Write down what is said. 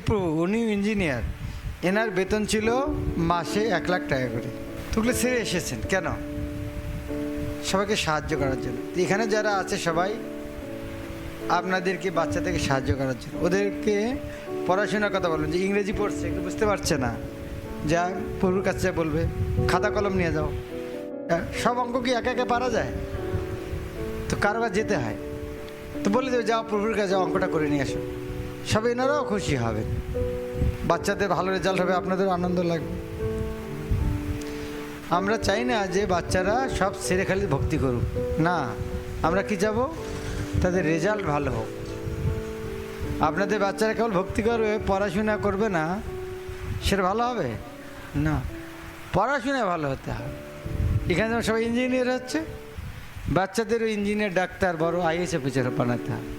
প্রভু উনি ইঞ্জিনিয়ার, এনার বেতন ছিল মাসে 1,00,000 টাকা করে। তুগলে ছেড়ে এসেছেন কেন? সবাইকে সাহায্য করার জন্য। তো এখানে যারা আছে সবাই আপনাদেরকে বাচ্চাদেরকে সাহায্য করার জন্য, ওদেরকে পড়াশোনার কথা বলবেন যে ইংরেজি পড়ছে একটু বুঝতে পারছে না, যা প্রভুর কাছে বলবে খাতা কলম নিয়ে যাও। সব অঙ্ক কি একা একা পারা যায়? তো কারোবার যেতে হয়, তো বলে দেবে যাও প্রভুর কাছে অঙ্কটা করে নিয়ে আসো। সব এনারাও খুশি হবেন, বাচ্চাদের ভালো রেজাল্ট হবে, আপনাদের আনন্দ লাগবে। আমরা চাই না যে বাচ্চারা সব ছেড়ে খালি ভক্তি করুক, না, আমরা কি যাব তাদের রেজাল্ট ভালো হোক। আপনাদের বাচ্চারা কেবল ভক্তি করবে, পড়াশোনা করবে না, সেটা ভালো হবে না। পড়াশোনা ভালো হতে হবে। এখানে যেমন সবাই ইঞ্জিনিয়ার হচ্ছে, বাচ্চাদেরও ইঞ্জিনিয়ার, ডাক্তার, বড় আইএস অফিসার বানাতে হবে।